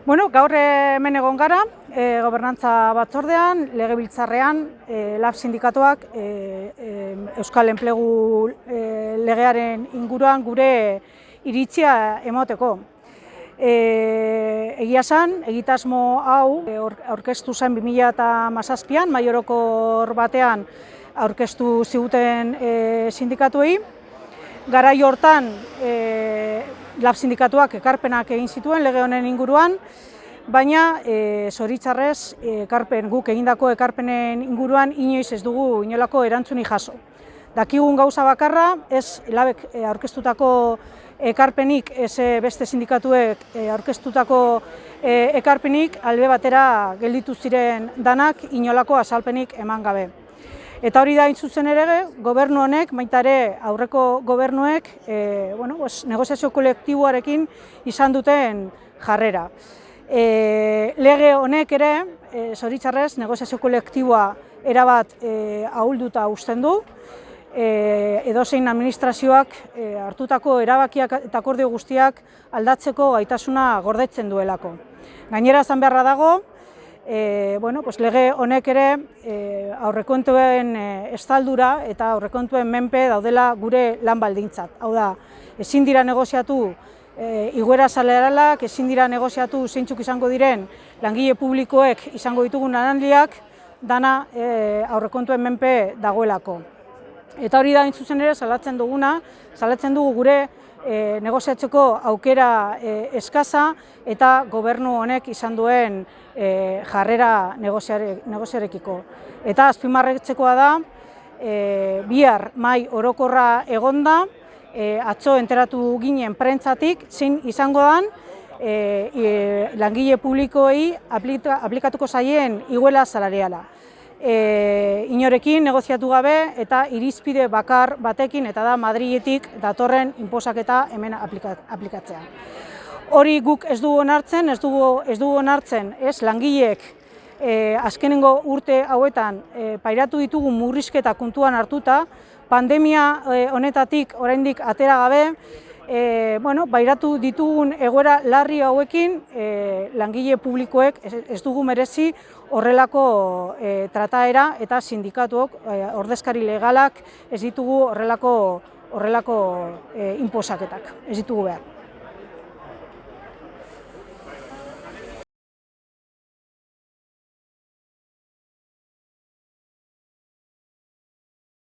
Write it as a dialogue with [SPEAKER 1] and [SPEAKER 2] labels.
[SPEAKER 1] Bueno, gaur hemen egon gara, gobernantza batzordean, legebiltzarrean, LAB sindikatuak Euskal Enplegu legearen inguruan gure iritzia emateko. Egia esan, egitasmo hau aurkeztu zen 2017an, mahai orokor batean aurkeztu ziguten sindikatuei. Garai hortan, LAB sindikatuak ekarpenak egin zituen lege honen inguruan, baina zoritxarrez guk egindako ekarpenen inguruan inoiz ez dugu inolako erantzunik jaso. Dakigun gauza bakarra, ez LABek aurkeztutako ekarpenik, ez beste sindikatuek aurkeztutako ekarpenik, alde batera gelditu ziren danak inolako azalpenik eman gabe. Eta hori da hain zuzen ere, gobernu honek, baita ere aurreko gobernuek, negoziazio kolektiboarekin izan duten jarrera. Lege honek ere, zoritxarrez, negoziazio kolektiboa erabat ahulduta uzten du, edozein administrazioak hartutako erabakiak eta akordio guztiak aldatzeko gaitasuna gordetzen duelako. Gainera esan beharra dago, lege honek ere aurrekontuen estaldura eta aurrekontuen menpe daudela gure lan baldintzak. Hau da, ezin dira negoziatu igoera salarialak, ezin dira negoziatu zeintzuk izango diren langile publikoek izango ditugun lanaldiak, dana aurrekontuen menpe dagoelako. Eta hori da hain zuzen ere salatzen dugu gure negoziatzeko aukera eskasa eta gobernu honek izan duen jarrera negoziarekiko. Eta azpimarratzekoa da, bihar mahai orokorra egonda, atzo enteratu ginen prentzatik, zein izango den langile publikoei aplikatuko zaien igoera salariala. Inorekin negoziatu gabe eta irizpide bakar batekin, eta da Madriletik datorren inposaketa hemen aplikatzea. Hori guk ez dugu onartzen, langileek azkenengo urte hauetan pairatu ditugu murrizketa kontuan hartuta, pandemia honetatik oraindik atera gabe, pairatu ditugun egoera larri hauekin langile publikoek ez dugu merezi horrelako trataera, eta sindikatuok, ordezkari legalak ez ditugu horrelako inposaketak, ez ditugu behar.